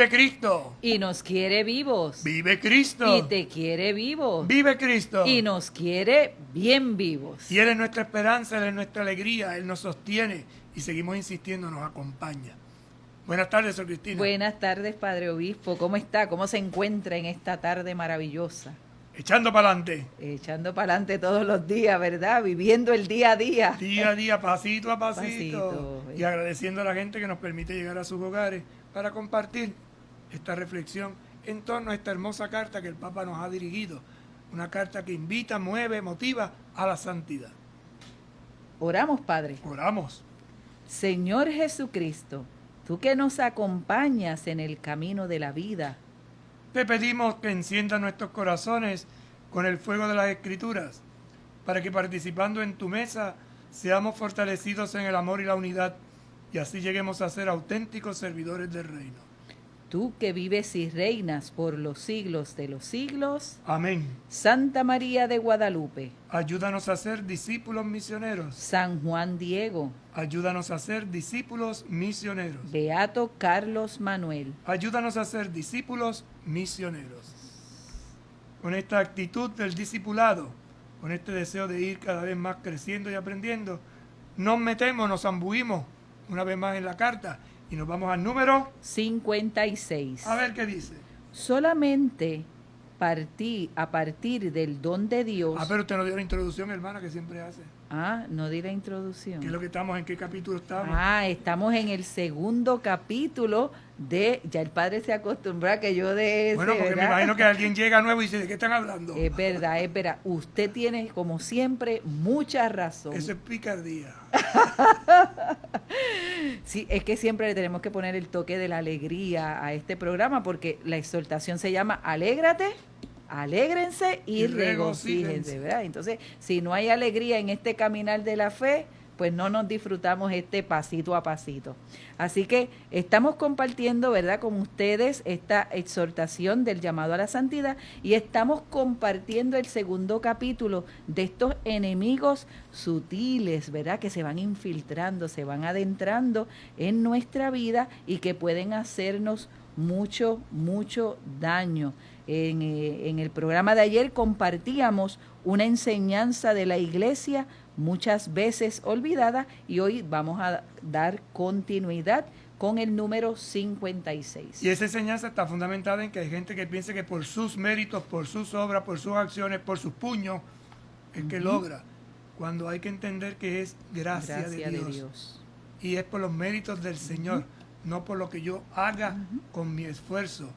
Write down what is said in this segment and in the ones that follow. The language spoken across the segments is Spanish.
Vive Cristo. Y nos quiere vivos. Vive Cristo. Y te quiere vivos. Vive Cristo. Y nos quiere bien vivos. Y Él es nuestra esperanza, Él es nuestra alegría, Él nos sostiene y seguimos insistiendo, nos acompaña. Buenas tardes, Sor Cristina. Buenas tardes, Padre Obispo. ¿Cómo está? ¿Cómo se encuentra en esta tarde maravillosa? Echando para adelante. Echando para adelante todos los días, ¿verdad? Viviendo el día a día. Día a día, pasito a pasito. Pasito. Y agradeciendo a la gente que nos permite llegar a sus hogares para compartir esta reflexión en torno a esta hermosa carta que el Papa nos ha dirigido. Una carta que invita, mueve, motiva a la santidad. Oramos, Padre. Oramos. Señor Jesucristo, tú que nos acompañas en el camino de la vida, Te pedimos que encienda nuestros corazones con el fuego de las Escrituras, para que participando en tu mesa seamos fortalecidos en el amor y la unidad, y así lleguemos a ser auténticos servidores del reino. tú que vives y reinas por los siglos de los siglos, Amén. Santa María de Guadalupe, Ayúdanos a ser discípulos misioneros. San Juan Diego, Ayúdanos a ser discípulos misioneros. Beato Carlos Manuel, Ayúdanos a ser discípulos misioneros. Con esta actitud del discipulado, con este deseo de ir cada vez más creciendo y aprendiendo, nos metemos, nos zambuimos una vez más en la carta y nos vamos al número. 56. A ver qué dice. Solamente a partir del don de Dios. Pero usted nos dio la introducción, hermana, que siempre hace. No di la introducción. ¿Qué es lo que estamos? ¿En qué capítulo estamos? Estamos en el segundo capítulo de, ya el padre se acostumbró a que yo de ese, Bueno, porque ¿verdad? me imagino que alguien llega nuevo y dice, ¿de qué están hablando? Es verdad, es verdad. Usted tiene, como siempre, mucha razón. Eso es picardía. Sí, es que siempre le tenemos que poner el toque de la alegría a este programa, porque la exhortación se llama Alégrate, alégrense y regocíjense, ¿verdad? Entonces, si no hay alegría en este caminar de la fe, pues no nos disfrutamos este pasito a pasito. Así que estamos compartiendo, ¿verdad?, con ustedes esta exhortación del llamado a la santidad, y estamos compartiendo el segundo capítulo de estos enemigos sutiles, ¿verdad?, que se van infiltrando, se van adentrando en nuestra vida y que pueden hacernos mucho, mucho daño. En el programa de ayer compartíamos una enseñanza de la iglesia muchas veces olvidada, y hoy vamos a dar continuidad con el número 56. Y esa enseñanza está fundamentada en que hay gente que piensa que por sus méritos, por sus obras, por sus acciones, por sus puños, es que logra, cuando hay que entender que es gracia de Dios. Y es por los méritos del Señor, no por lo que yo haga con mi esfuerzo.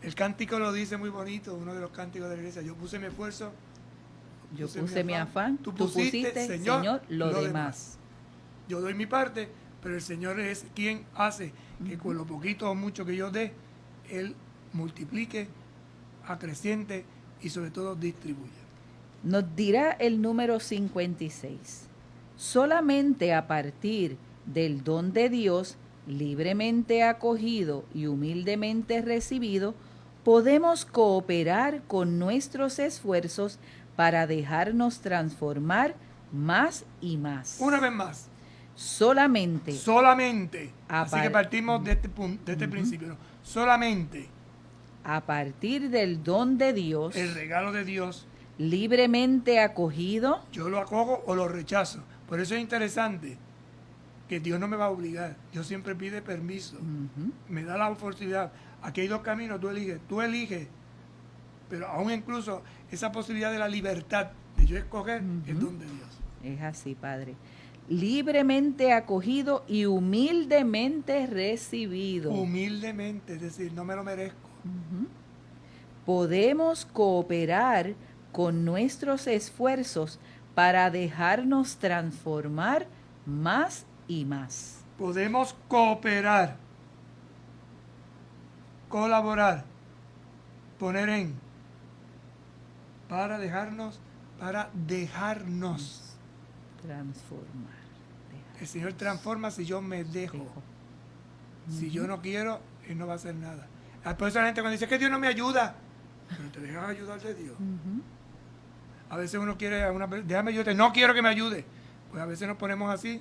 El cántico lo dice muy bonito, uno de los cánticos de la iglesia: yo puse mi esfuerzo, yo puse mi afán, tú pusiste, Señor, lo demás. Yo doy mi parte, pero el Señor es quien hace que con lo poquito o mucho que yo dé, Él multiplique, acreciente y sobre todo distribuya. Nos dirá el número 56. Solamente a partir del don de Dios, libremente acogido y humildemente recibido, podemos cooperar con nuestros esfuerzos para dejarnos transformar más y más. Una vez más. Solamente. Así que partimos de este punto, de este principio. ¿No? Solamente. A partir del don de Dios. El regalo de Dios. Libremente acogido. Yo lo acojo o lo rechazo. Por eso es interesante que Dios no me va a obligar. Dios siempre pide permiso. Me da la oportunidad. Aquí hay dos caminos, tú eliges. Pero aún incluso esa posibilidad de la libertad de yo escoger es don de Dios. Es así, Padre. Libremente acogido y humildemente recibido. Humildemente, es decir, no me lo merezco. Podemos cooperar con nuestros esfuerzos para dejarnos transformar más y más. Podemos cooperar, colaborar, poner en, para dejarnos transformar. El Señor transforma si yo me dejo. Si yo no quiero, Él no va a hacer nada. Por eso la gente cuando dice que Dios no me ayuda, pero te dejas ayudar de Dios. A veces uno quiere, déjame ayudarte, no quiero que me ayude. Pues a veces nos ponemos así,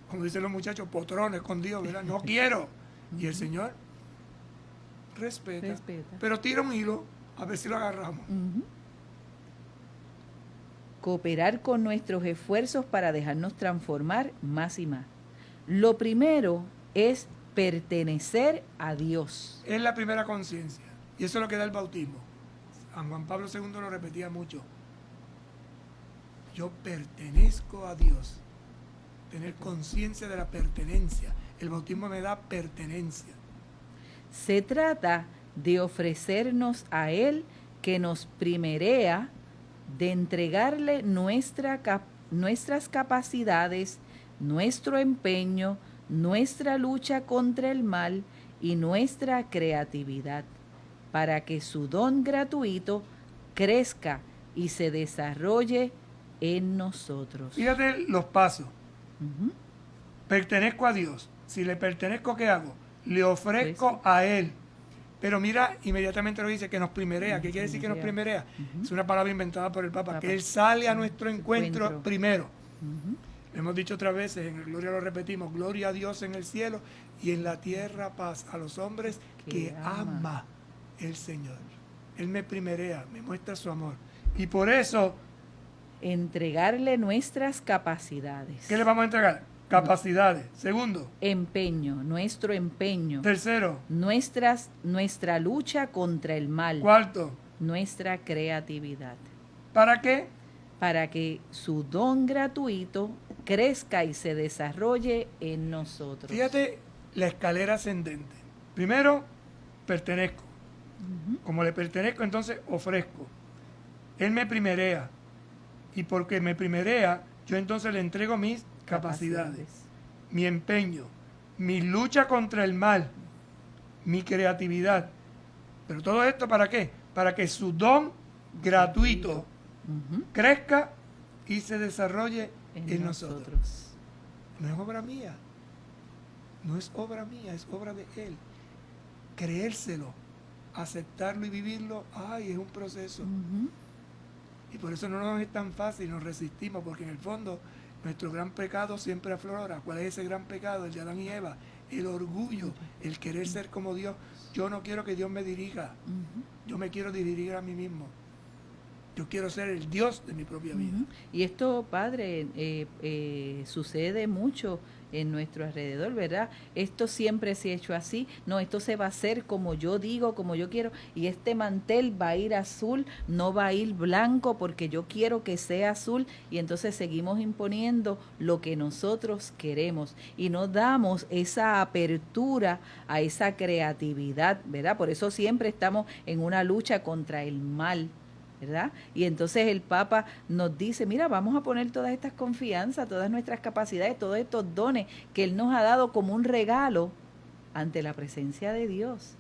como dicen los muchachos, potrones con Dios, ¿verdad? No quiero. Y el Señor respeta. Pero tira un hilo, a ver si lo agarramos. Cooperar con nuestros esfuerzos para dejarnos transformar más y más. Lo primero es pertenecer a Dios. Es la primera conciencia. Y eso es lo que da el bautismo. San Juan Pablo II lo repetía mucho. Yo pertenezco a Dios. Tener conciencia de la pertenencia. El bautismo me da pertenencia. Se trata de ofrecernos a Él que nos primerea, de entregarle nuestras capacidades, nuestro empeño, nuestra lucha contra el mal y nuestra creatividad, para que su don gratuito crezca y se desarrolle en nosotros. Fíjate los pasos. Pertenezco a Dios. Si le pertenezco, ¿qué hago? Le ofrezco a Él. Pero mira, inmediatamente lo dice, que nos primerea. ¿Qué quiere decir que nos primerea? Es una palabra inventada por el Papa. Que Él sale a nuestro encuentro primero. Lo hemos dicho otras veces, en el Gloria lo repetimos, gloria a Dios en el cielo y en la tierra paz a los hombres que ama el Señor. Él me primerea, me muestra su amor. Y por eso... entregarle nuestras capacidades. ¿Qué le vamos a entregar? Capacidades. Segundo. Empeño, nuestro empeño. Tercero. Nuestra lucha contra el mal. Cuarto. Nuestra creatividad. ¿Para qué? Para que su don gratuito crezca y se desarrolle en nosotros. Fíjate la escalera ascendente. Primero, pertenezco. Como le pertenezco, entonces ofrezco. Él me primerea. Y porque me primerea, yo entonces le entrego mis capacidades, mi empeño, mi lucha contra el mal, mi creatividad. Pero todo esto, ¿para qué? Para que su don gratuito crezca y se desarrolle en nosotros. No es obra mía. No es obra mía, es obra de Él. Creérselo, aceptarlo y vivirlo, es un proceso. Y por eso no nos es tan fácil, nos resistimos, porque en el fondo nuestro gran pecado siempre aflora. ¿Cuál es ese gran pecado? El de Adán y Eva. El orgullo, el querer ser como Dios. Yo no quiero que Dios me dirija. Yo me quiero dirigir a mí mismo. Yo quiero ser el Dios de mi propia vida. Y esto, Padre, sucede mucho en nuestro alrededor, ¿verdad? Esto siempre se ha hecho así. No, esto se va a hacer como yo digo, como yo quiero. Y este mantel va a ir azul, no va a ir blanco porque yo quiero que sea azul. Y entonces seguimos imponiendo lo que nosotros queremos. Y no damos esa apertura a esa creatividad, ¿verdad? Por eso siempre estamos en una lucha contra el mal, ¿verdad? Y entonces el Papa nos dice, mira, vamos a poner todas estas confianzas, todas nuestras capacidades, todos estos dones que Él nos ha dado como un regalo ante la presencia de Dios.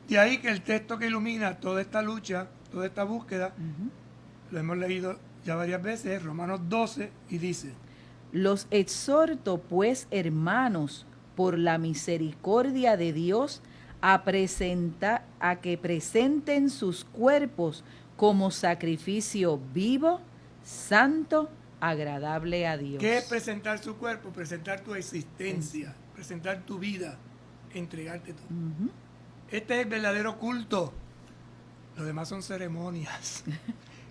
De ahí que el texto que ilumina toda esta lucha, toda esta búsqueda, lo hemos leído ya varias veces, Romanos 12, y dice: los exhorto, pues, hermanos, por la misericordia de Dios, a que presenten sus cuerpos como sacrificio vivo, santo, agradable a Dios. ¿Qué es presentar su cuerpo? Presentar tu existencia, presentar tu vida, entregarte todo. Este es el verdadero culto. Lo demás son ceremonias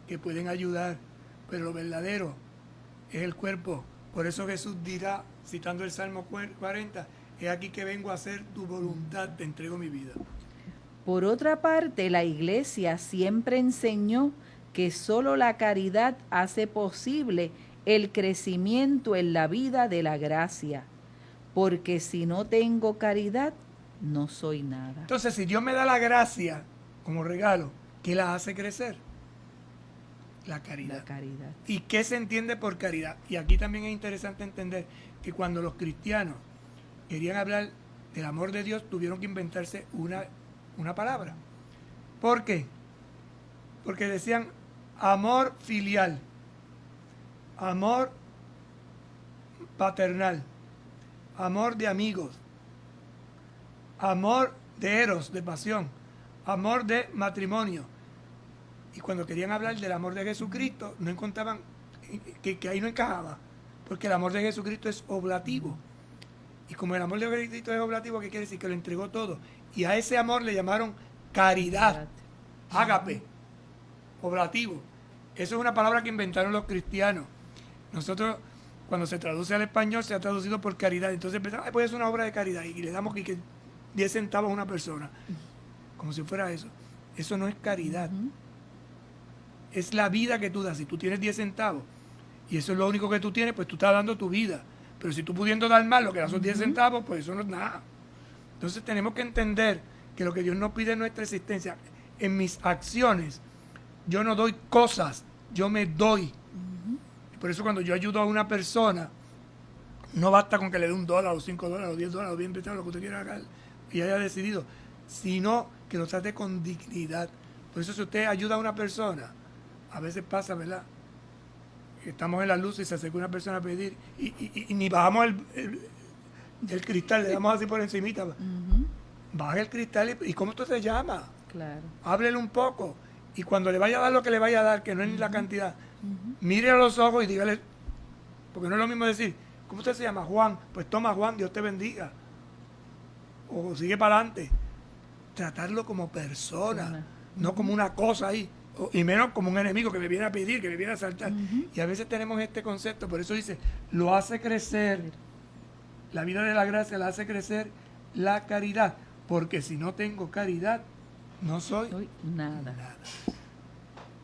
que pueden ayudar, pero lo verdadero es el cuerpo. Por eso Jesús dirá, citando el Salmo 40, he aquí que vengo a hacer tu voluntad, te entrego mi vida. Por otra parte, la Iglesia siempre enseñó que solo la caridad hace posible el crecimiento en la vida de la gracia, porque si no tengo caridad, no soy nada. Entonces, si Dios me da la gracia como regalo, ¿qué la hace crecer? La caridad. La caridad. ¿Y qué se entiende por caridad? Y aquí también es interesante entender que cuando los cristianos querían hablar del amor de Dios, tuvieron que inventarse una palabra. ¿Por qué? Porque decían amor filial, amor paternal, amor de amigos, amor de eros, de pasión, amor de matrimonio. Y cuando querían hablar del amor de Jesucristo, no encontraban que ahí no encajaba, porque el amor de Jesucristo es oblativo. Y como el amor de Cristo es oblativo, ¿qué quiere decir? Que lo entregó todo. Y a ese amor le llamaron caridad, ágape, oblativo. Eso es una palabra que inventaron los cristianos. Nosotros, cuando se traduce al español, se ha traducido por caridad. Entonces pensamos, pues es una obra de caridad y le damos que 10 centavos a una persona. Como si fuera eso. Eso no es caridad. Es la vida que tú das. Si tú tienes 10 centavos y eso es lo único que tú tienes, pues tú estás dando tu vida. Pero si tú pudiendo dar más lo que das son 10 centavos, pues eso no es nada. Entonces tenemos que entender que lo que Dios nos pide en nuestra existencia, en mis acciones, yo no doy cosas, yo me doy. Por eso cuando yo ayudo a una persona, no basta con que le dé $1 o $5 o $10 o bien prestado, lo que usted quiera hacer y haya decidido, sino que lo trate con dignidad. Por eso si usted ayuda a una persona, a veces pasa, ¿verdad? Estamos en la luz y se acerca una persona a pedir y ni bajamos el cristal, le damos así por encimita. Baja el cristal y ¿cómo usted se llama? Claro. Háblele un poco. Y cuando le vaya a dar lo que le vaya a dar, que no es ni la cantidad, mire a los ojos y dígale, porque no es lo mismo decir, ¿cómo usted se llama? Juan. Pues toma, Juan, Dios te bendiga. O sigue para adelante. Tratarlo como persona, no como una cosa ahí. Y menos como un enemigo que me viene a pedir, que me viene a asaltar. Y a veces tenemos este concepto, por eso dice, lo hace crecer, la vida de la gracia la hace crecer la caridad, porque si no tengo caridad, no soy nada.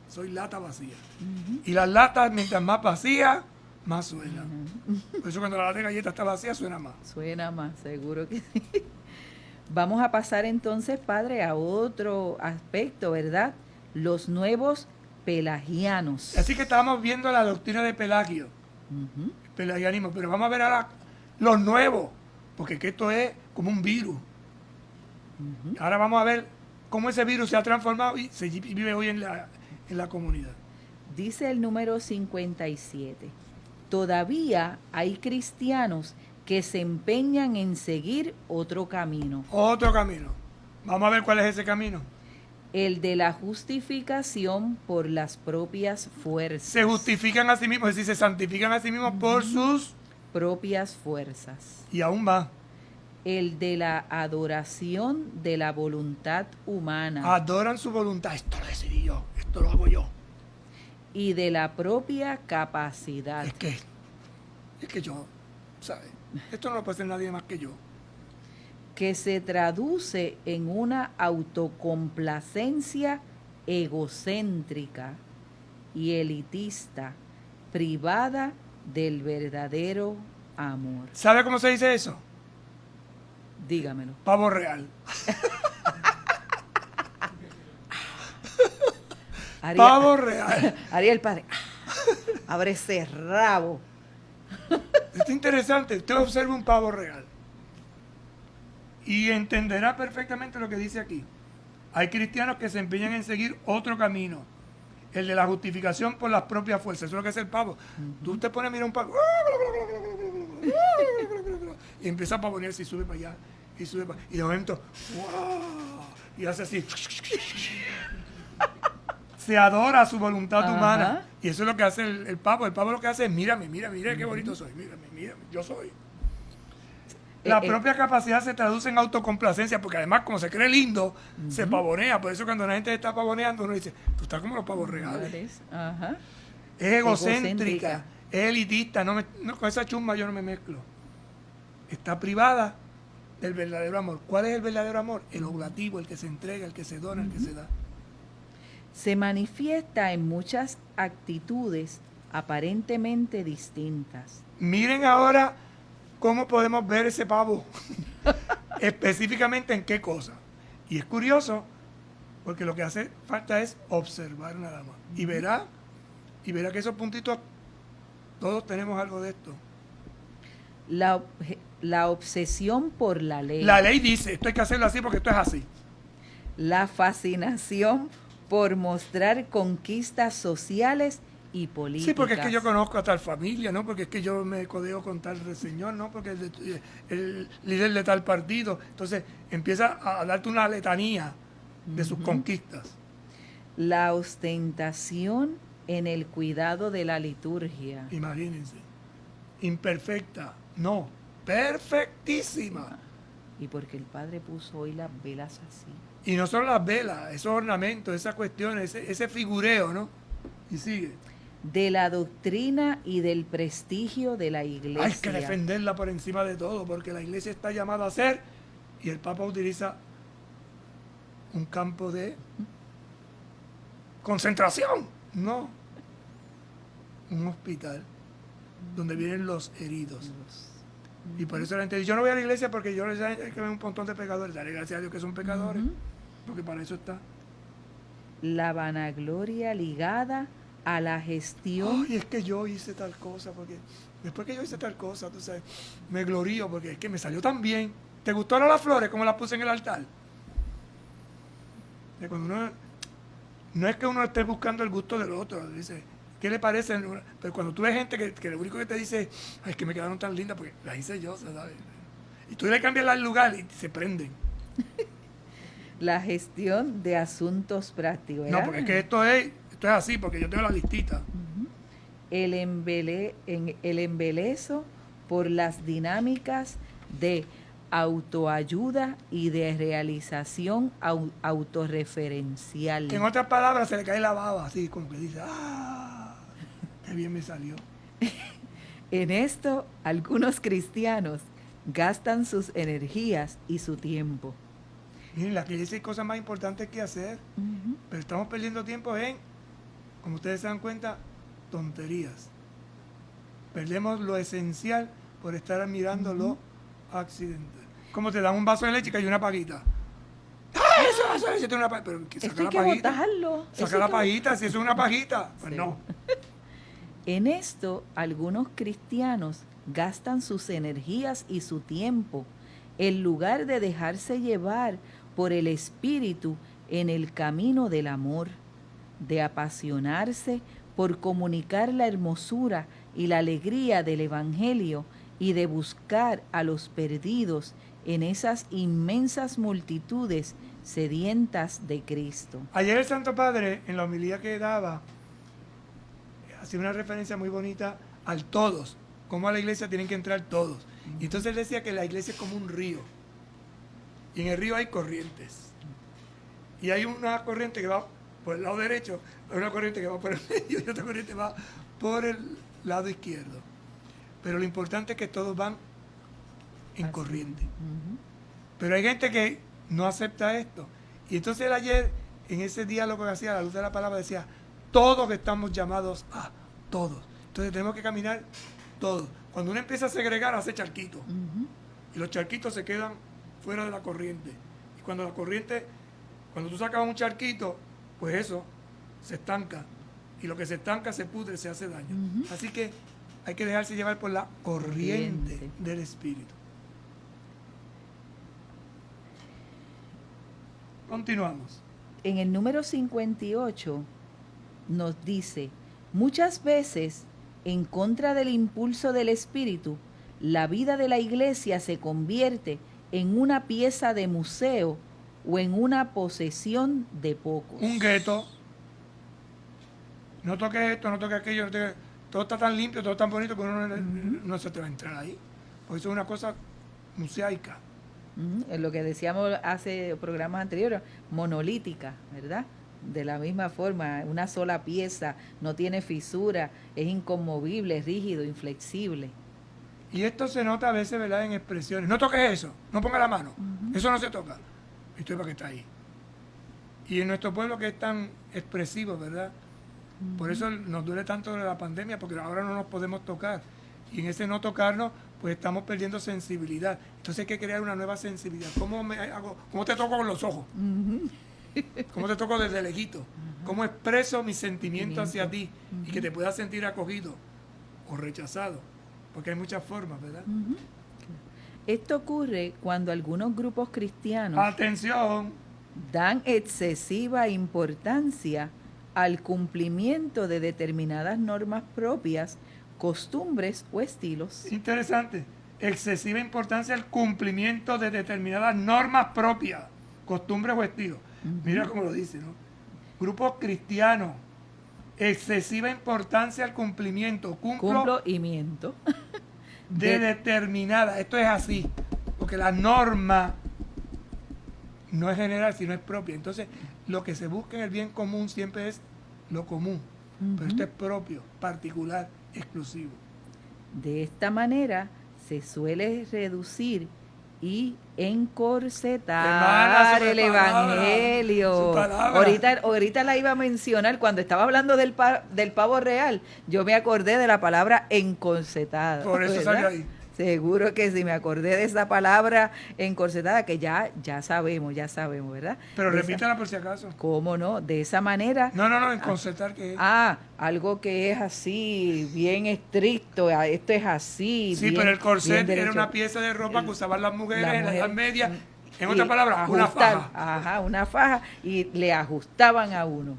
Soy lata vacía. Y las latas, mientras más vacías, más suenan. Por eso cuando la lata de galleta está vacía, suena más. Suena más, seguro que sí. Vamos a pasar entonces, Padre, a otro aspecto, ¿verdad? Los nuevos pelagianos. Así que estábamos viendo la doctrina de Pelagio, pelagianismo, pero vamos a ver ahora los nuevos, porque que esto es como un virus. Ahora vamos a ver cómo ese virus se ha transformado y se vive hoy en la comunidad. Dice el número 57. Todavía hay cristianos que se empeñan en seguir otro camino. Otro camino. Vamos a ver cuál es ese camino. El de la justificación por las propias fuerzas. Se justifican a sí mismos, es decir, se santifican a sí mismos por sus propias fuerzas. Y aún más. El de la adoración de la voluntad humana. Adoran su voluntad. Esto lo decidí yo, esto lo hago yo. Y de la propia capacidad. Es que yo, ¿sabes? Esto no lo puede hacer nadie más que yo. Que se traduce en una autocomplacencia egocéntrica y elitista, privada del verdadero amor. ¿Sabe cómo se dice eso? Dígamelo. Pavo real. Pavo real. Ariel, padre, abre ese rabo. Esto es interesante. Usted observa un pavo real y entenderá perfectamente lo que dice aquí. Hay cristianos que se empeñan en seguir otro camino, el de la justificación por las propias fuerzas. Eso es lo que hace el pavo. Tú te pones a mirar un pavo y empieza a pavonearse y sube para allá y sube para allá. Y de momento, ¡wow! Y hace así. Se adora su voluntad humana. Y eso es lo que hace el pavo. El pavo lo que hace es, mírame, qué bonito soy. Mírame, yo soy. La propia capacidad se traduce en autocomplacencia, porque además, como se cree lindo, se pavonea. Por eso cuando la gente está pavoneando, uno dice, tú estás como los pavos reales. Es egocéntrica, es elitista. No, con esa chumba yo no me mezclo. Está privada del verdadero amor. ¿Cuál es el verdadero amor? El oblativo, el que se entrega, el que se dona, el que se da. Se manifiesta en muchas actitudes aparentemente distintas. Miren ahora cómo podemos ver ese pavo, específicamente en qué cosa. Y es curioso, porque lo que hace falta es observar nada más. Y verá que esos puntitos, todos tenemos algo de esto. La obsesión por la ley. La ley dice, esto hay que hacerlo así porque esto es así. La fascinación por mostrar conquistas sociales y políticas. Sí, porque es que yo conozco a tal familia, ¿no? Porque es que yo me codeo con tal señor, ¿no? Porque el líder de tal partido. Entonces empieza a darte una letanía de sus conquistas. La ostentación en el cuidado de la liturgia. Imagínense. Imperfecta. No. perfectísima. Y porque el Padre puso hoy las velas así. Y no solo las velas, esos ornamentos, esas cuestiones, ese figureo, ¿no? Y sigue. De la doctrina y del prestigio de la iglesia. Hay que defenderla por encima de todo, porque la iglesia está llamada a ser, y el Papa utiliza un campo de concentración, no, un hospital donde vienen los heridos. Y por eso la gente dice, yo no voy a la iglesia porque yo hay que ver un montón de pecadores. Dale gracias a Dios que son pecadores, porque para eso está. La vanagloria ligada a la gestión. Ay, es que yo hice tal cosa, porque después que yo hice tal cosa, tú sabes, me glorío porque es que me salió tan bien. ¿Te gustaron las flores como las puse en el altar? Cuando uno, no es que uno esté buscando el gusto del otro, dice, ¿qué le parece? Pero cuando tú ves gente que lo único que te dice, ay, es que me quedaron tan lindas porque las hice yo, ¿sabes? Y tú le cambias el lugar y se prenden. La gestión de asuntos prácticos, ¿verdad? No, porque es que esto es así, porque yo tengo la listita. El embelezo por las dinámicas de autoayuda y de realización autorreferencial. En otras palabras, se le cae la baba, así como que dice, ¡ah! ¡Qué bien me salió! En esto, algunos cristianos gastan sus energías y su tiempo. Miren, la iglesia hay cosas más importantes que hacer, pero estamos perdiendo tiempo en, como ustedes se dan cuenta, tonterías. Perdemos lo esencial por estar mirando lo accidental. Como te dan un vaso de leche y hay una paguita. ¡Ah, ese vaso de leche tiene una paguita! Pero saca la paguita. Botarlo. Saca la paguita, si eso es una pajita. Pues sí. No. En esto, algunos cristianos gastan sus energías y su tiempo en lugar de dejarse llevar por el Espíritu en el camino del amor, de apasionarse por comunicar la hermosura y la alegría del Evangelio y de buscar a los perdidos en esas inmensas multitudes sedientas de Cristo. Ayer el Santo Padre, en la homilía que daba, hacía una referencia muy bonita al todos, cómo a la iglesia tienen que entrar todos. Y entonces él decía que la iglesia es como un río. Y en el río hay corrientes. Y hay una corriente que va por el lado derecho, hay una corriente que va por el medio y otra corriente va por el lado izquierdo. Pero lo importante es que todos van en corriente. Pero hay gente que no acepta esto. Y entonces él ayer, en ese diálogo que hacía a la luz de la palabra, decía, todos estamos llamados a todos. Entonces tenemos que caminar todos. Cuando uno empieza a segregar, hace charquitos. Y los charquitos se quedan fuera de la corriente. Y cuando la corriente, cuando tú sacas un charquito, pues eso se estanca. Y lo que se estanca se pudre, se hace daño. Así que hay que dejarse llevar por la corriente del Espíritu. Continuamos. En el número 58 nos dice, muchas veces, en contra del impulso del Espíritu, la vida de la iglesia se convierte en una pieza de museo o en una posesión de pocos. Un gueto. No toques esto, no toques aquello. Todo está tan limpio, todo tan bonito que uno no se te va a entrar ahí. Porque eso es una cosa museaica. Lo que decíamos hace programas anteriores, monolítica, ¿verdad? De la misma forma, una sola pieza, no tiene fisura, es inconmovible, rígido, inflexible. Y esto se nota a veces, ¿verdad?, en expresiones. No toques eso, no ponga la mano, eso no se toca. Esto es para que está ahí. Y en nuestro pueblo que es tan expresivo, ¿verdad? Por eso nos duele tanto la pandemia, porque ahora no nos podemos tocar. Y en ese no tocarnos, pues estamos perdiendo sensibilidad. Entonces hay que crear una nueva sensibilidad. ¿Cómo te toco con los ojos? ¿Cómo te toco desde lejito? ¿Cómo expreso mis sentimientos hacia ti? Y que te puedas sentir acogido o rechazado. Porque hay muchas formas, ¿verdad? Esto ocurre cuando algunos grupos cristianos ¡atención! Dan excesiva importancia al cumplimiento de determinadas normas propias, costumbres o estilos. Interesante. Excesiva importancia al cumplimiento de determinadas normas propias, costumbres o estilos. Mira cómo lo dice, ¿no? Grupos cristianos. Excesiva importancia al cumplimiento. Cumplo y miento. determinada. Esto es así, porque la norma no es general, sino es propia. Entonces, lo que se busca en el bien común siempre es lo común, pero esto es propio, particular, exclusivo. De esta manera se suele reducir y encorsetar el evangelio. Ahorita la iba a mencionar cuando estaba hablando del pavo real. Yo me acordé de la palabra encorsetada. Por eso salió ahí. Seguro que sí, me acordé de esa palabra encorsetada que ya sabemos, ¿verdad? Pero repítala por si acaso. ¿Cómo no? De esa manera. No, encorsetar, ¿qué es? Algo que es así, bien estricto, esto es así. Sí, pero el corset era una pieza de ropa que usaban las mujeres en la Edad Media. En otras palabras, una faja. Ajá, una faja, y le ajustaban a uno.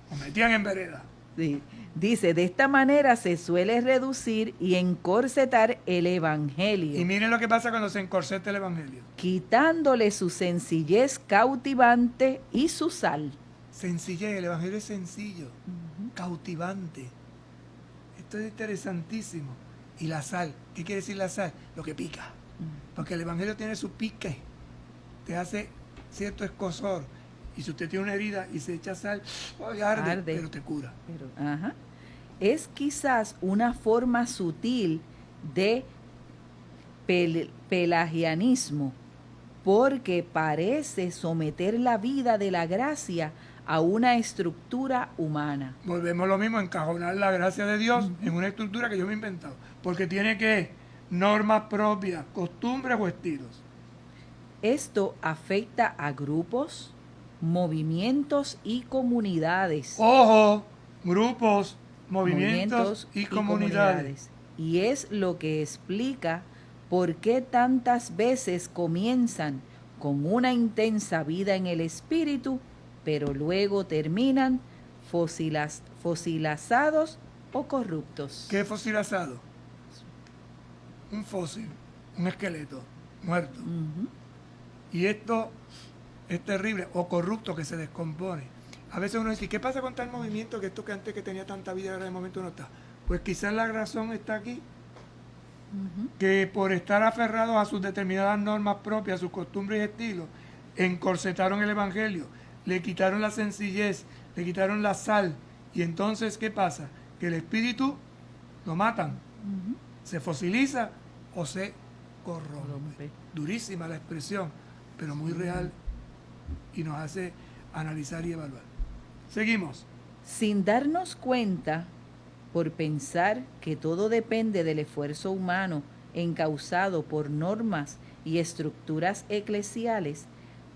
O metían en vereda. Sí. Dice, de esta manera se suele reducir y encorsetar el evangelio. Y miren lo que pasa cuando se encorseta el evangelio. Quitándole su sencillez cautivante y su sal. Sencillez, el evangelio es sencillo, cautivante. Esto es interesantísimo. Y la sal, ¿qué quiere decir la sal? Lo que pica. Porque el evangelio tiene su pique, te hace cierto escozor. Y si usted tiene una herida y se echa sal, arde, pero te cura. Es quizás una forma sutil de pelagianismo, porque parece someter la vida de la gracia a una estructura humana. Volvemos a lo mismo, encajonar la gracia de Dios en una estructura que yo me he inventado. Porque tiene que normas propias, costumbres o estilos. Esto afecta a grupos, movimientos y comunidades. Ojo, grupos, movimientos y comunidades. Y es lo que explica por qué tantas veces comienzan con una intensa vida en el espíritu, pero luego terminan fosilizados o corruptos. ¿Qué es fosilizado? Un fósil, un esqueleto muerto. Y esto es terrible, o corrupto, que se descompone. A veces uno dice, ¿qué pasa con tal movimiento que esto que antes que tenía tanta vida ahora de momento no está? Pues quizás la razón está aquí, que por estar aferrados a sus determinadas normas propias, sus costumbres y estilos, encorsetaron el evangelio, le quitaron la sencillez, le quitaron la sal, y entonces, ¿qué pasa? Que el espíritu lo matan, se fosiliza o se corrompe. Durísima la expresión, pero muy real, y nos hace analizar y evaluar. Seguimos. Sin darnos cuenta, por pensar que todo depende del esfuerzo humano encauzado por normas y estructuras eclesiales,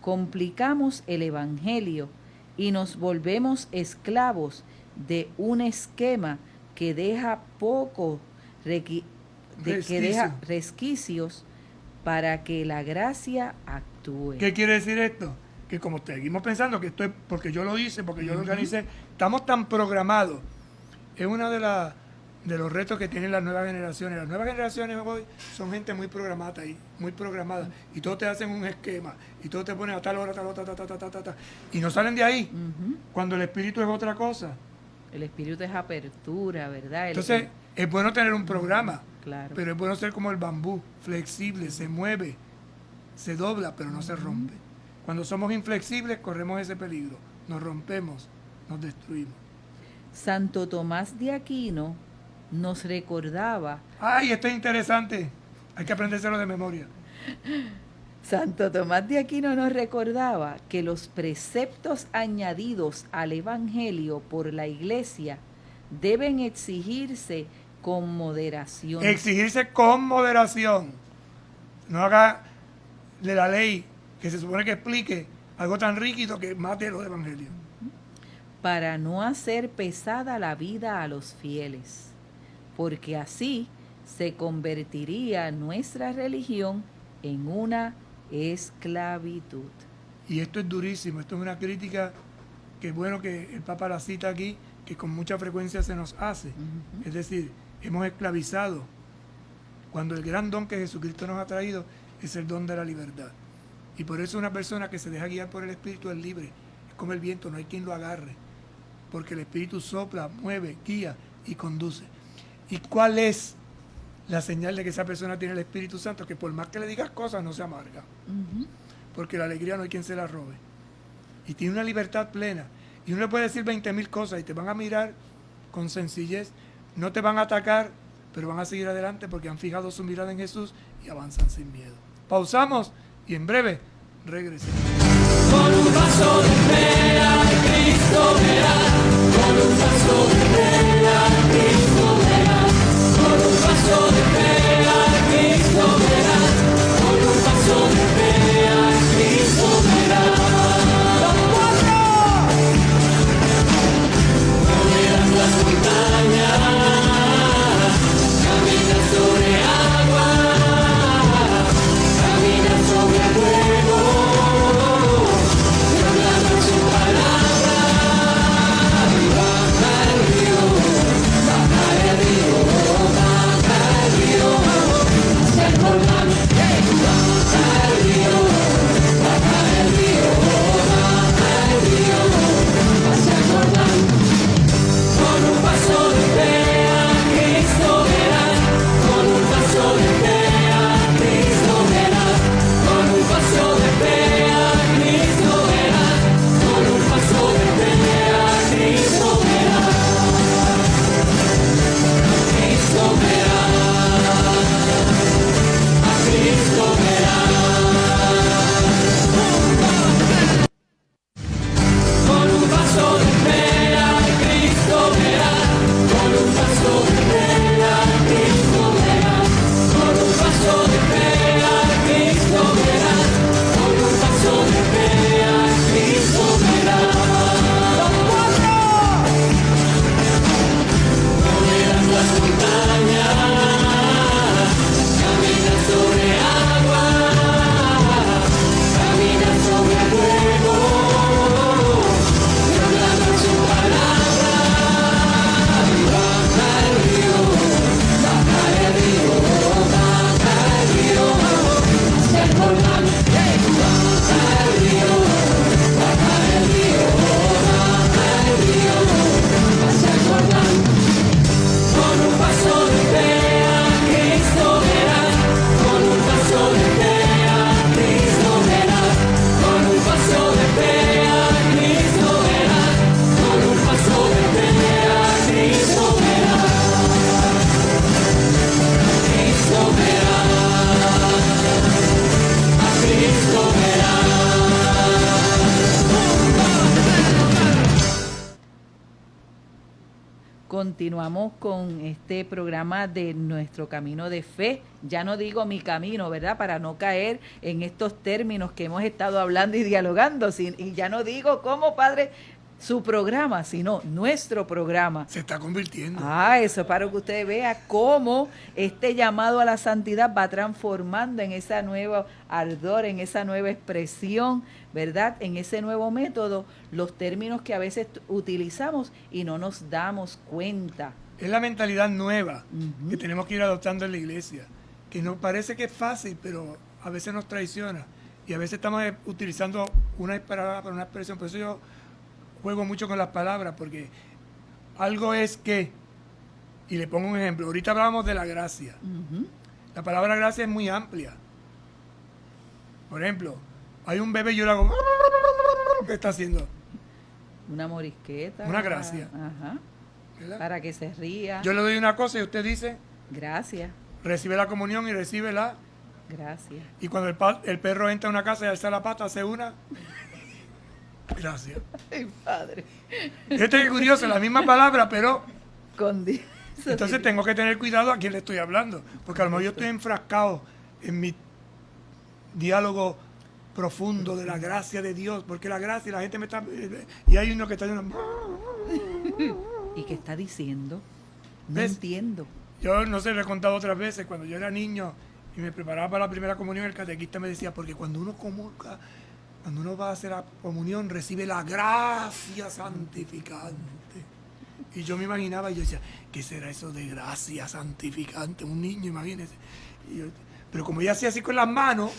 complicamos el evangelio y nos volvemos esclavos de un esquema que deja resquicios para que la gracia actúe. ¿Qué quiere decir esto? Que como seguimos pensando que esto es porque yo lo hice, porque yo lo organicé, estamos tan programados. Es uno de los retos que tienen las nuevas generaciones. Las nuevas generaciones hoy son gente muy programada y todos te hacen un esquema y todos te ponen a tal hora, y no salen de ahí cuando el espíritu es otra cosa. El espíritu es apertura, ¿verdad? Entonces, es bueno tener un programa, claro, pero es bueno ser como el bambú, flexible, se mueve, se dobla, pero no se rompe. Cuando somos inflexibles, corremos ese peligro, nos rompemos, nos destruimos. Santo Tomás de Aquino nos recordaba... ¡Ay, esto es interesante! Hay que aprendérselo de memoria. Santo Tomás de Aquino nos recordaba que los preceptos añadidos al Evangelio por la Iglesia deben exigirse con moderación. Exigirse con moderación. No haga de la ley que se supone que explique algo tan rígido que mate los evangelios. Para no hacer pesada la vida a los fieles, porque así se convertiría nuestra religión en una esclavitud. Y esto es durísimo, esto es una crítica que es bueno que el Papa la cita aquí, que con mucha frecuencia se nos hace. Es decir, hemos esclavizado, cuando el gran don que Jesucristo nos ha traído es el don de la libertad. Y por eso una persona que se deja guiar por el Espíritu es libre, es como el viento, no hay quien lo agarre, porque el Espíritu sopla, mueve, guía y conduce. ¿Y cuál es la señal de que esa persona tiene el Espíritu Santo, que por más que le digas cosas no se amarga, porque la alegría no hay quien se la robe, y tiene una libertad plena, y uno le puede decir 20,000 cosas y te van a mirar con sencillez, no te van a atacar, pero van a seguir adelante porque han fijado su mirada en Jesús y avanzan sin miedo. Pausamos y en breve regresemos. Con un paso de fe a Cristo verás, con un paso de fe a Cristo verás, con un paso de fe a Cristo verás, con un paso de fe a Cristo verás. ¡Los cuatro! Moverás las montañas, caminas sobre agua, caminas sobre fuego. Continuamos con este programa de Nuestro Camino de Fe. Ya no digo mi camino, ¿verdad? Para no caer en estos términos que hemos estado hablando y dialogando. Y ya no digo cómo, Padre, su programa, sino nuestro programa. Se está convirtiendo. Eso para que usted vea cómo este llamado a la santidad va transformando en esa nueva ardor, en esa nueva expresión, ¿verdad? En ese nuevo método, los términos que a veces utilizamos y no nos damos cuenta. Es la mentalidad nueva que tenemos que ir adoptando en la iglesia, que nos parece que es fácil, pero a veces nos traiciona. Y a veces estamos utilizando una palabra para una expresión. Por eso yo juego mucho con las palabras, porque algo es que, y le pongo un ejemplo, ahorita hablábamos de la gracia. La palabra gracia es muy amplia. Por ejemplo, hay un bebé y yo le hago, ¿qué está haciendo? Una morisqueta. Una gracia. Ajá. ¿Verdad? Para que se ría. Yo le doy una cosa y usted dice, gracias. Recibe la comunión y recibe la... Gracias. Y cuando el perro entra a una casa y alza la pata, hace una... Gracias. Ay, Padre. Este es curioso, la misma palabra, pero... Entonces tengo que tener cuidado a quién le estoy hablando, porque a lo mejor yo estoy enfrascado en mi diálogo profundo de la gracia de Dios, porque la gracia, la gente me está... Y hay uno que está diciendo... ¿Y qué está diciendo? No ¿Ves? entiendo. Yo no sé, lo he contado otras veces, cuando yo era niño y me preparaba para la primera comunión, el catequista me decía, porque cuando uno comulga, cuando uno va a hacer la comunión, recibe la gracia santificante. Y yo me imaginaba, y yo decía, ¿qué será eso de gracia santificante? Un niño, imagínese. Pero como ella hacía así con las manos,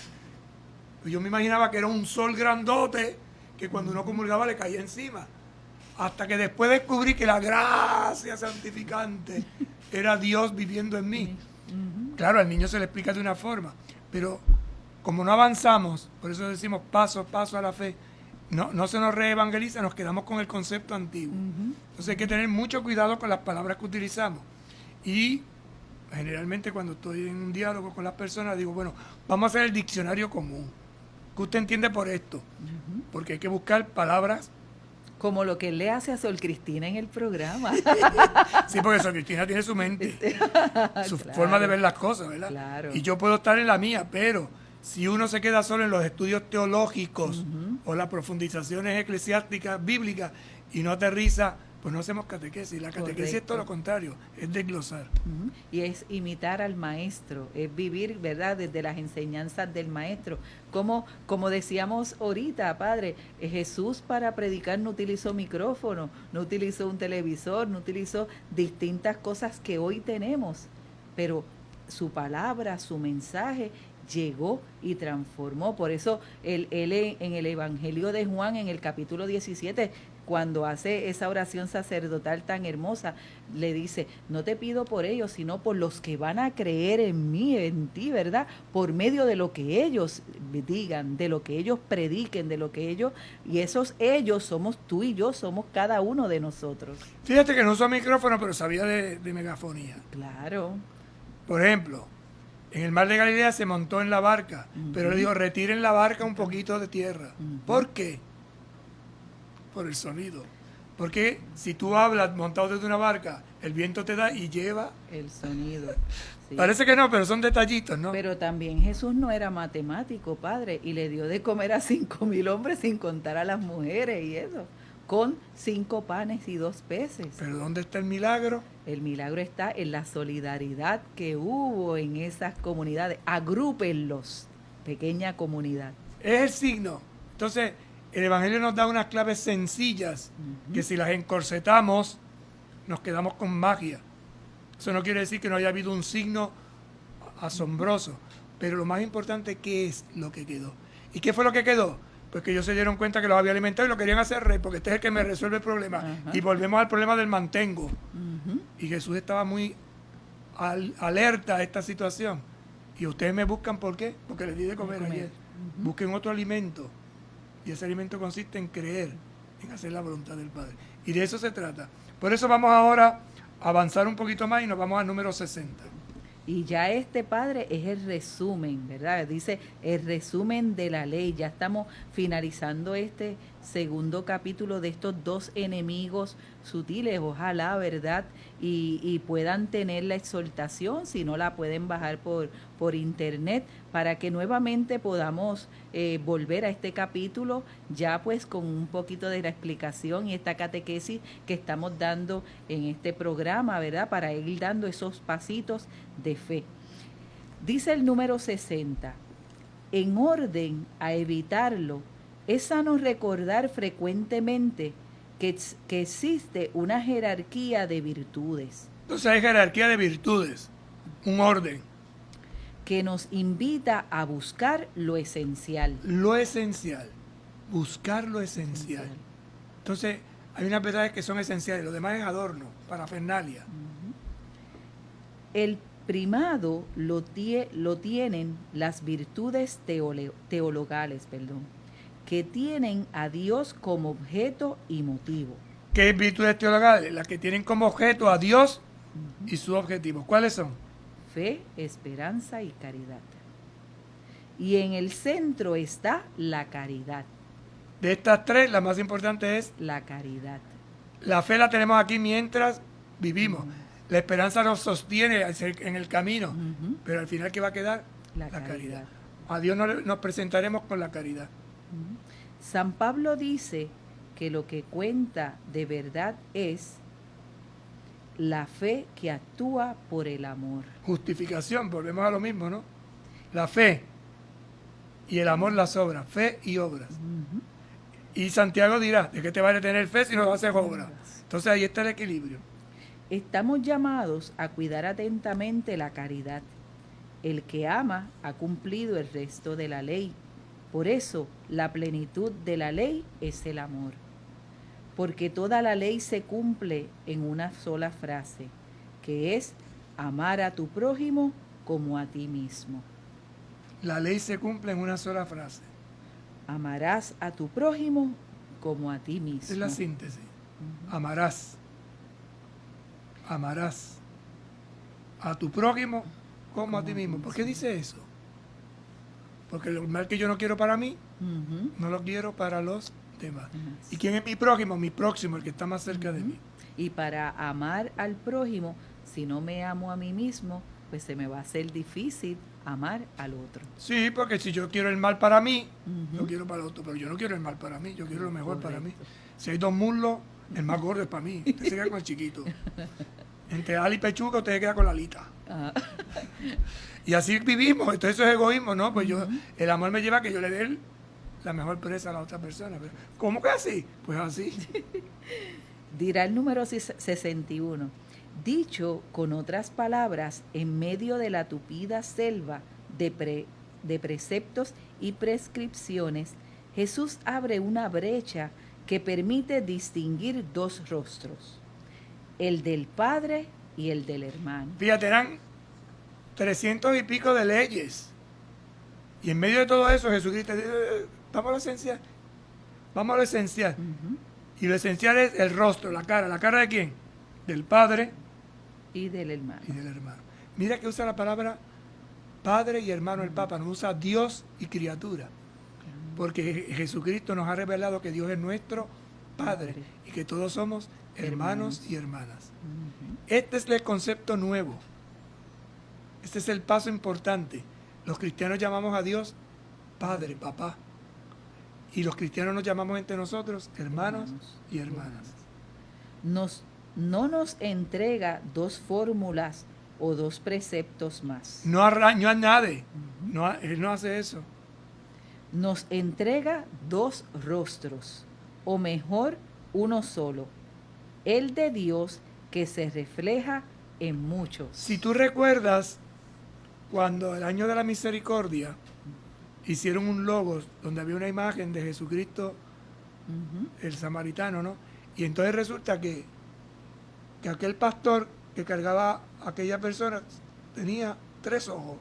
pues yo me imaginaba que era un sol grandote que cuando uno comulgaba le caía encima. Hasta que después descubrí que la gracia santificante era Dios viviendo en mí. Claro, al niño se le explica de una forma, pero como no avanzamos, por eso decimos paso a la fe, no se nos reevangeliza, nos quedamos con el concepto antiguo. Entonces hay que tener mucho cuidado con las palabras que utilizamos. Y generalmente cuando estoy en un diálogo con las personas, digo, bueno, vamos a hacer el diccionario común. ¿Qué usted entiende por esto? Porque hay que buscar palabras. Como lo que le hace a Sol Cristina en el programa. Sí, porque Sol Cristina tiene su mente, su Claro. forma de ver las cosas, ¿verdad? Claro. Y yo puedo estar en la mía, pero si uno se queda solo en los estudios teológicos o las profundizaciones eclesiásticas, bíblicas, y no aterriza, pues no hacemos catequesis. La catequesis es todo lo contrario, es desglosar. Y es imitar al maestro, es vivir, ¿verdad?, desde las enseñanzas del maestro. Como decíamos ahorita, padre, Jesús para predicar no utilizó micrófono, no utilizó un televisor, no utilizó distintas cosas que hoy tenemos, pero su palabra, su mensaje llegó y transformó. Por eso él en el Evangelio de Juan, en el capítulo 17, cuando hace esa oración sacerdotal tan hermosa, le dice, no te pido por ellos, sino por los que van a creer en mí, en ti, ¿verdad? Por medio de lo que ellos digan, de lo que ellos prediquen, de lo que ellos, y esos ellos somos tú y yo, somos cada uno de nosotros. Fíjate que no usó micrófono, pero sabía de megafonía. Claro. Por ejemplo, en el mar de Galilea se montó en la barca, pero le dijo, retiren la barca un poquito de tierra. ¿Por qué? Por el sonido. Porque si tú hablas montado desde una barca, el viento te da y lleva. El sonido. Sí. Parece que no, pero son detallitos, ¿no? Pero también Jesús no era matemático, padre, y le dio de comer a 5,000 hombres sin contar a las mujeres y eso, con 5 panes y 2 peces. Pero ¿dónde está el milagro? El milagro está en la solidaridad que hubo en esas comunidades. Agrúpenlos, pequeña comunidad. Es el signo. Entonces, el Evangelio nos da unas claves sencillas que si las encorsetamos, nos quedamos con magia. Eso no quiere decir que no haya habido un signo asombroso, pero lo más importante, ¿qué es lo que quedó? ¿Y qué fue lo que quedó? Pues que ellos se dieron cuenta que los había alimentado y lo querían hacer rey, porque este es el que me resuelve el problema. Y volvemos al problema del mantengo. Y Jesús estaba muy alerta a esta situación. Y ustedes me buscan, ¿por qué? Porque les di de comer ayer. Busquen otro alimento. Y ese alimento consiste en creer, en hacer la voluntad del Padre. Y de eso se trata. Por eso vamos ahora a avanzar un poquito más y nos vamos al número 60. Y ya padre, es el resumen, ¿verdad? Dice el resumen de la ley. Ya estamos finalizando este segundo capítulo de estos 2 enemigos sutiles. Ojalá, ¿verdad? Y puedan tener la exhortación, si no la pueden bajar por internet, para que nuevamente podamos volver a este capítulo ya pues con un poquito de la explicación y esta catequesis que estamos dando en este programa, ¿verdad? Para ir dando esos pasitos de fe. Dice el número 60, en orden a evitarlo, es sano recordar frecuentemente que existe una jerarquía de virtudes. Entonces hay jerarquía de virtudes, un orden. Que nos invita a buscar lo esencial. Lo esencial, buscar lo esencial. Entonces hay unas verdades que son esenciales, lo demás es adorno, parafernalia. El primado lo tienen las virtudes teologales, que tienen a Dios como objeto y motivo. ¿Qué virtudes teologales? Las que tienen como objeto a Dios y su objetivo. ¿Cuáles son? Fe, esperanza y caridad. Y en el centro está la caridad. De estas 3, la más importante es la caridad. La fe la tenemos aquí mientras vivimos. La esperanza nos sostiene en el camino, pero al final, ¿qué va a quedar? La caridad. A Dios nos presentaremos con la caridad. San Pablo dice que lo que cuenta de verdad es la fe que actúa por el amor. Justificación, volvemos a lo mismo, ¿no? La fe y el amor las obras, fe y obras. Y Santiago dirá, ¿de qué te vale tener fe si no haces obras? Entonces ahí está el equilibrio. Estamos llamados a cuidar atentamente la caridad. El que ama ha cumplido el resto de la ley. Por eso, la plenitud de la ley es el amor. Porque toda la ley se cumple en una sola frase, que es amar a tu prójimo como a ti mismo. La ley se cumple en una sola frase. Amarás a tu prójimo como a ti mismo. Esa es la síntesis. Amarás. Amarás a tu prójimo como a ti mismo. ¿Por qué dice eso? Porque lo mal que yo no quiero para mí, no lo quiero para los demás. ¿Y quién es mi prójimo? Mi próximo, el que está más cerca de mí. Y para amar al prójimo, si no me amo a mí mismo, pues se me va a hacer difícil amar al otro. Sí, porque si yo quiero el mal para mí, lo quiero para el otro, pero yo no quiero el mal para mí, yo quiero lo mejor para mí. Si hay dos muslos, el más gordo es para mí, usted se queda con el chiquito. Entre ala y pechuga, usted se queda con la alita. Y así vivimos, entonces eso es egoísmo, ¿no? Pues yo, el amor me lleva a que yo le dé la mejor presa a la otra persona. Pero, ¿cómo que así? Pues así. Dirá el número 61. Dicho con otras palabras, en medio de la tupida selva de preceptos y prescripciones, Jesús abre una brecha que permite distinguir dos rostros, el del Padre y el del hermano. Fíjate, eran 300 y pico de leyes. Y en medio de todo eso, Jesucristo dice, vamos a lo esencial. Vamos a lo esencial. Y lo esencial es el rostro, la cara. ¿La cara de quién? Del Padre y del hermano. Y del hermano. Mira que usa la palabra Padre y hermano el Papa, no usa Dios y criatura. Porque Jesucristo nos ha revelado que Dios es nuestro Padre y que todos somos hermanos y hermanas. Este es el concepto nuevo. Este es el paso importante. Los cristianos llamamos a Dios Padre, Papá. Y los cristianos nos llamamos entre nosotros hermanos y hermanas. No nos entrega dos fórmulas o dos preceptos más. No a nadie. Él no hace eso. Nos entrega dos rostros, o mejor, uno solo, el de Dios que se refleja en muchos. Si tú recuerdas, cuando el año de la misericordia hicieron un logo donde había una imagen de Jesucristo, el samaritano, ¿no? Y entonces resulta que aquel pastor que cargaba a aquella persona tenía 3 ojos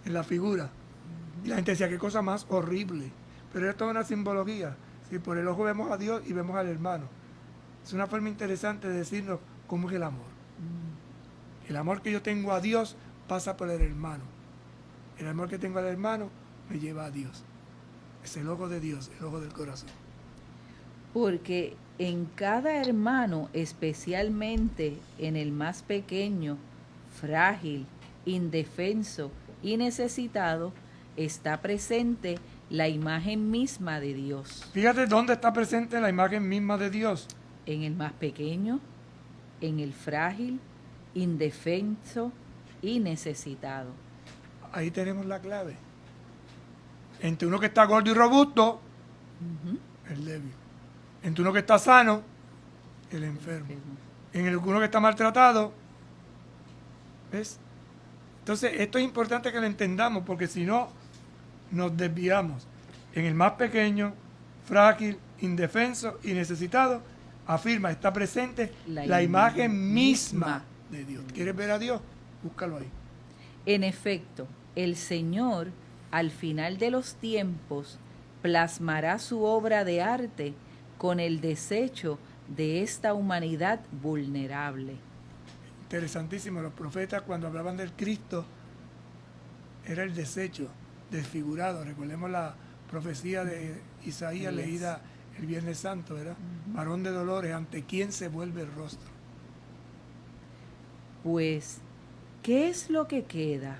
en la figura. Y la gente decía, qué cosa más horrible. Pero esto es una simbología. Si por el ojo vemos a Dios y vemos al hermano. Es una forma interesante de decirnos cómo es el amor. El amor que yo tengo a Dios pasa por el hermano. El amor que tengo al hermano me lleva a Dios. Es el ojo de Dios, el ojo del corazón. Porque en cada hermano, especialmente en el más pequeño, frágil, indefenso y necesitado, está presente la imagen misma de Dios. Fíjate dónde está presente la imagen misma de Dios. En el más pequeño, en el frágil, indefenso y necesitado. Ahí tenemos la clave. Entre uno que está gordo y robusto, el débil. Entre uno que está sano, el enfermo. En el uno que está maltratado, ¿ves? Entonces, esto es importante que lo entendamos, porque si no, nos desviamos. En el más pequeño, frágil, indefenso y necesitado, afirma, está presente la imagen misma de Dios. ¿Quieres ver a Dios? Búscalo ahí. En efecto, el Señor, al final de los tiempos, plasmará su obra de arte con el desecho de esta humanidad vulnerable. Interesantísimo, los profetas cuando hablaban del Cristo era el desecho desfigurado. Recordemos la profecía de Isaías leída el Viernes Santo, ¿verdad? Varón de dolores, ¿ante quién se vuelve el rostro? Pues, ¿qué es lo que queda?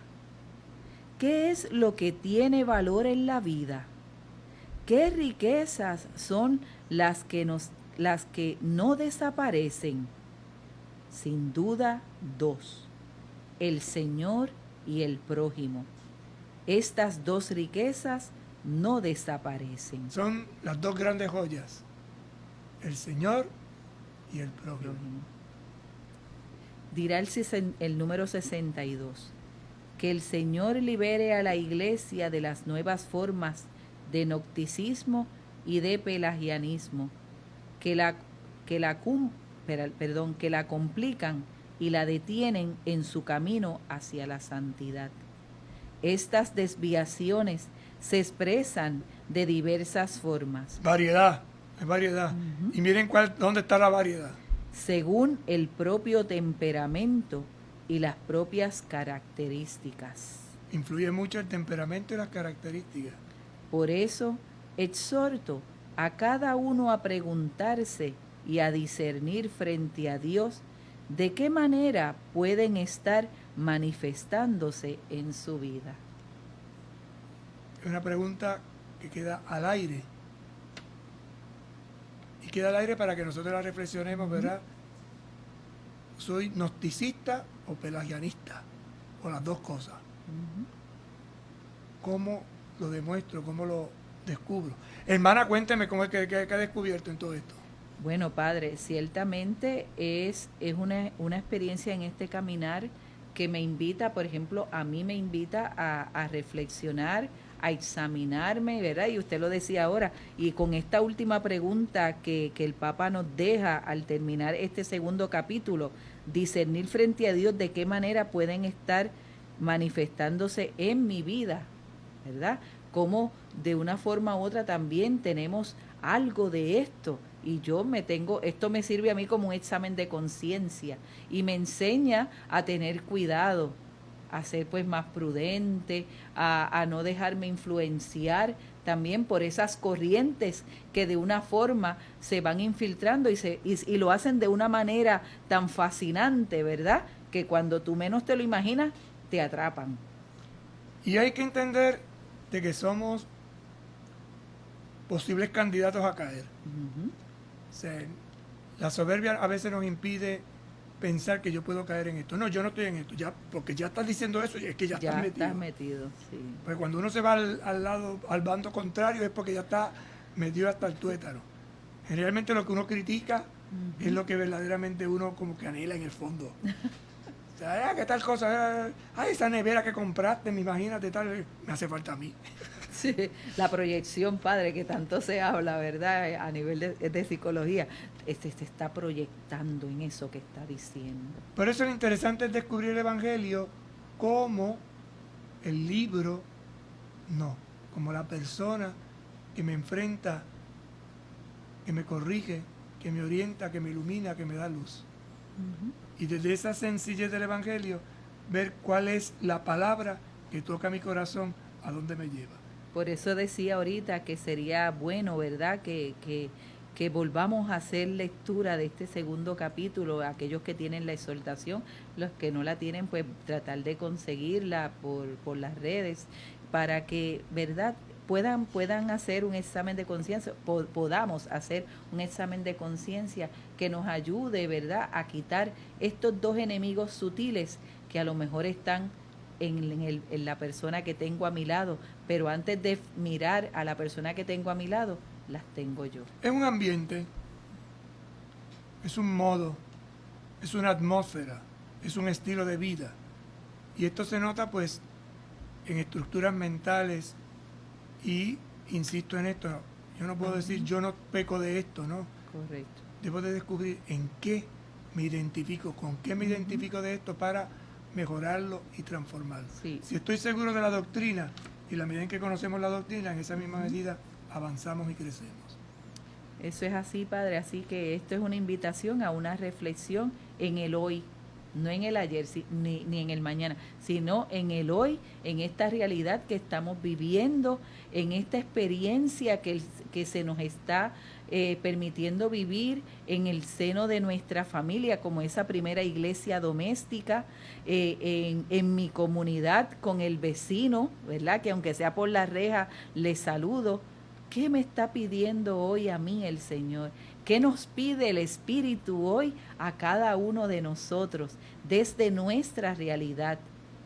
¿Qué es lo que tiene valor en la vida? ¿Qué riquezas son las que no desaparecen? Sin duda, 2. El Señor y el prójimo. Estas dos riquezas no desaparecen. Son las dos grandes joyas. El Señor y el prójimo. Dirá el número 62. Que el Señor libere a la Iglesia de las nuevas formas de gnosticismo y de pelagianismo, que la que la complican y la detienen en su camino hacia la santidad. Estas desviaciones se expresan de diversas formas. Variedad, es variedad. Y miren dónde está la variedad. Según el propio temperamento y las propias características. Influye mucho el temperamento y las características. Por eso exhorto a cada uno a preguntarse y a discernir frente a Dios de qué manera pueden estar manifestándose en su vida. Es una pregunta que queda al aire. Y queda al aire para que nosotros la reflexionemos, ¿verdad? ¿Soy gnosticista o pelagianista? O las dos cosas. ¿Cómo lo demuestro? ¿Cómo lo descubro? Hermana, cuénteme cómo es que ha descubierto en todo esto. Bueno, padre, ciertamente es una experiencia en este caminar que me invita, por ejemplo, a mí me invita a reflexionar, a examinarme, ¿verdad? Y usted lo decía ahora, y con esta última pregunta que el Papa nos deja al terminar este segundo capítulo, discernir frente a Dios de qué manera pueden estar manifestándose en mi vida, ¿verdad? Como de una forma u otra también tenemos algo de esto. Y esto me sirve a mí como un examen de conciencia y me enseña a tener cuidado, a ser pues más prudente, a no dejarme influenciar también por esas corrientes que de una forma se van infiltrando y lo hacen de una manera tan fascinante, ¿verdad? Que cuando tú menos te lo imaginas, te atrapan. Y hay que entender de que somos posibles candidatos a caer. O sea, la soberbia a veces nos impide pensar que yo puedo caer en esto. No, yo no estoy en esto, ya, porque ya estás diciendo eso, es que ya estás metido. Estás metido, sí. Pues cuando uno se va al bando contrario es porque ya está metido hasta el tuétano. Generalmente lo que uno critica es lo que verdaderamente uno como que anhela en el fondo. O sea, ¿qué tal cosa? Esa nevera que compraste, imagínate, tal, me hace falta a mí. Sí, la proyección, padre, que tanto se habla, ¿verdad? A nivel de psicología, se está proyectando en eso que está diciendo. Por eso lo interesante es descubrir el Evangelio como el libro, no, como la persona que me enfrenta, que me corrige, que me orienta, que me ilumina, que me da luz. Y desde esa sencillez del Evangelio, ver cuál es la palabra que toca mi corazón, a dónde me lleva. Por eso decía ahorita que sería bueno, ¿verdad?, que volvamos a hacer lectura de este segundo capítulo, aquellos que tienen la exhortación, los que no la tienen, pues tratar de conseguirla por las redes, para que, ¿verdad?, puedan hacer un examen de conciencia, podamos hacer un examen de conciencia que nos ayude, ¿verdad?, a quitar estos dos enemigos sutiles que a lo mejor están en la persona que tengo a mi lado, pero antes de mirar a la persona que tengo a mi lado, las tengo yo. Es un ambiente, es un modo, es una atmósfera, es un estilo de vida. Y esto se nota pues en estructuras mentales y, insisto en esto, yo no puedo decir yo no peco de esto, ¿no? Correcto. Debo de descubrir en qué me identifico, con qué me identifico de esto para mejorarlo y transformarlo. Sí. Si estoy seguro de la doctrina y la medida en que conocemos la doctrina, en esa misma medida avanzamos y crecemos. Eso es así, padre, así que esto es una invitación a una reflexión en el hoy, no en el ayer ni en el mañana, sino en el hoy, en esta realidad que estamos viviendo, en esta experiencia que se nos está permitiendo vivir en el seno de nuestra familia, como esa primera iglesia doméstica, en mi comunidad con el vecino, ¿verdad?, que aunque sea por la reja, le saludo. ¿Qué me está pidiendo hoy a mí el Señor? ¿Qué nos pide el Espíritu hoy a cada uno de nosotros desde nuestra realidad,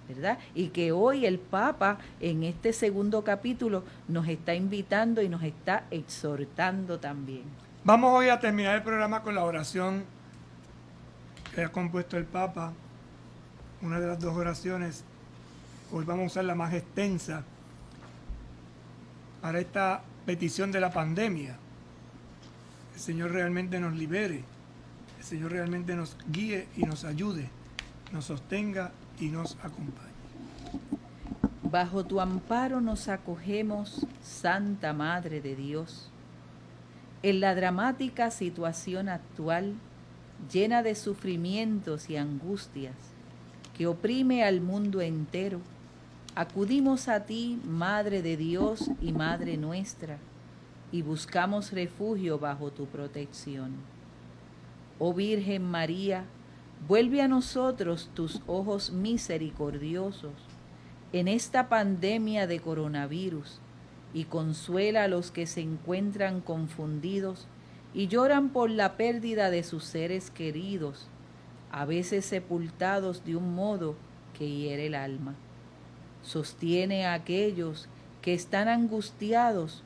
¿verdad? Y que hoy el Papa en este segundo capítulo nos está invitando y nos está exhortando también. Vamos hoy a terminar el programa con la oración que ha compuesto el Papa, una de las dos oraciones. Hoy vamos a usar la más extensa para esta petición de la pandemia. El Señor realmente nos libere. el Señor realmente nos guíe y nos ayude, nos sostenga y nos acompañe. Bajo tu amparo nos acogemos, Santa Madre de Dios. En la dramática situación actual, llena de sufrimientos y angustias, que oprime al mundo entero, acudimos a ti, Madre de Dios y Madre nuestra, y buscamos refugio bajo tu protección. Oh Virgen María, vuelve a nosotros tus ojos misericordiosos en esta pandemia de coronavirus y consuela a los que se encuentran confundidos y lloran por la pérdida de sus seres queridos, a veces sepultados de un modo que hiere el alma. Sostiene a aquellos que están angustiados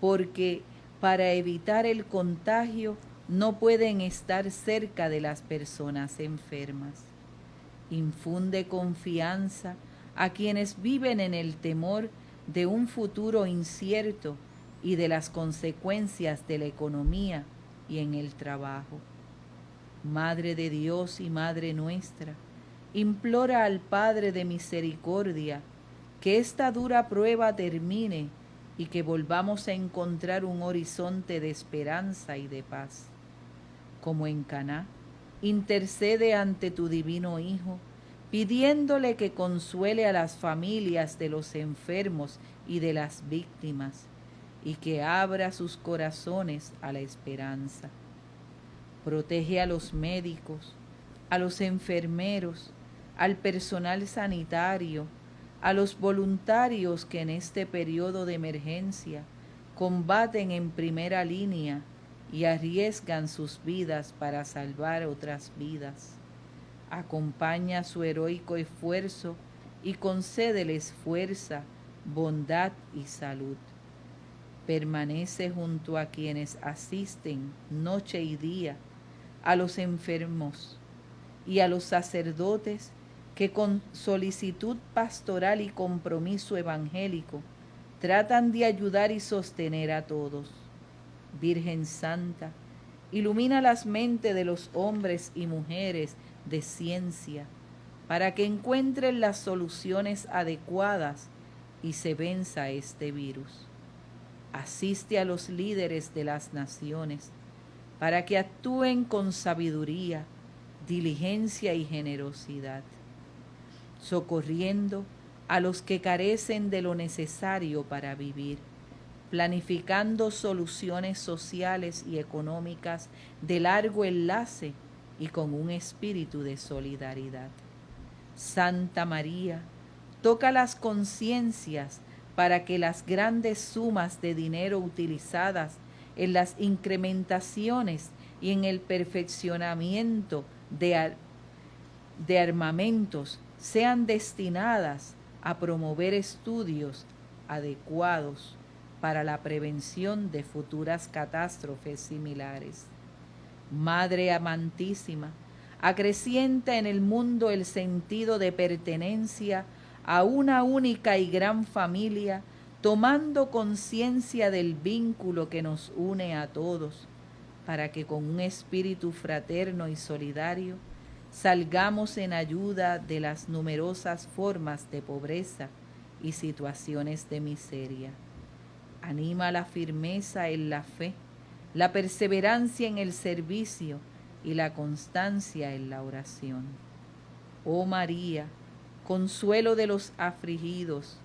porque para evitar el contagio no pueden estar cerca de las personas enfermas. Infunde confianza a quienes viven en el temor de un futuro incierto y de las consecuencias de la economía y en el trabajo. Madre de Dios y Madre nuestra, implora al Padre de misericordia que esta dura prueba termine y que volvamos a encontrar un horizonte de esperanza y de paz. Como en Caná, intercede ante tu divino Hijo, pidiéndole que consuele a las familias de los enfermos y de las víctimas, y que abra sus corazones a la esperanza. Protege a los médicos, a los enfermeros, al personal sanitario, a los voluntarios que en este periodo de emergencia combaten en primera línea y arriesgan sus vidas para salvar otras vidas. Acompaña su heroico esfuerzo y concédeles fuerza, bondad y salud. Permanece junto a quienes asisten noche y día, a los enfermos y a los sacerdotes que con solicitud pastoral y compromiso evangélico tratan de ayudar y sostener a todos. Virgen Santa, ilumina las mentes de los hombres y mujeres de ciencia para que encuentren las soluciones adecuadas y se venza este virus. Asiste a los líderes de las naciones para que actúen con sabiduría, diligencia y generosidad, socorriendo a los que carecen de lo necesario para vivir, planificando soluciones sociales y económicas de largo enlace y con un espíritu de solidaridad. Santa María, toca las conciencias para que las grandes sumas de dinero utilizadas en las incrementaciones y en el perfeccionamiento de armamentos sean destinadas a promover estudios adecuados para la prevención de futuras catástrofes similares. Madre amantísima, acrecienta en el mundo el sentido de pertenencia a una única y gran familia, tomando conciencia del vínculo que nos une a todos, para que con un espíritu fraterno y solidario salgamos en ayuda de las numerosas formas de pobreza y situaciones de miseria. Anima la firmeza en la fe, la perseverancia en el servicio y la constancia en la oración. Oh María, consuelo de los afligidos,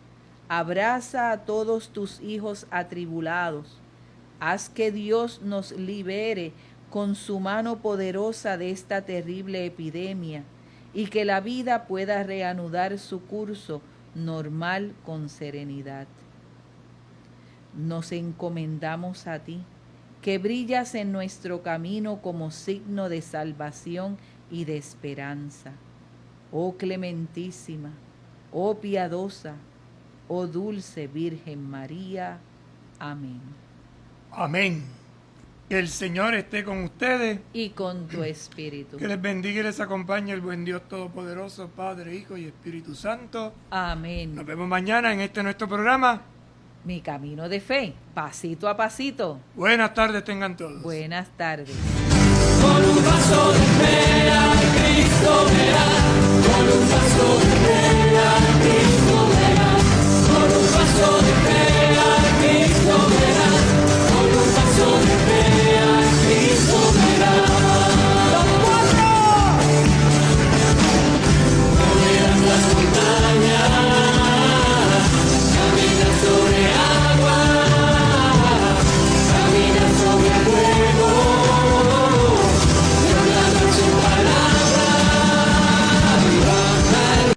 abraza a todos tus hijos atribulados, haz que Dios nos libere con su mano poderosa de esta terrible epidemia y que la vida pueda reanudar su curso normal con serenidad. Nos encomendamos a ti, que brillas en nuestro camino como signo de salvación y de esperanza. Oh clementísima, oh piadosa, oh dulce Virgen María. Amén. Amén. Que el Señor esté con ustedes. Y con tu espíritu. Que les bendiga y les acompañe el buen Dios Todopoderoso, Padre, Hijo y Espíritu Santo. Amén. Nos vemos mañana en nuestro programa. Mi camino de fe, pasito a pasito. Buenas tardes tengan todos. Buenas tardes. con un vaso de fe a Cristo verás, con un vaso de fe a Cristo.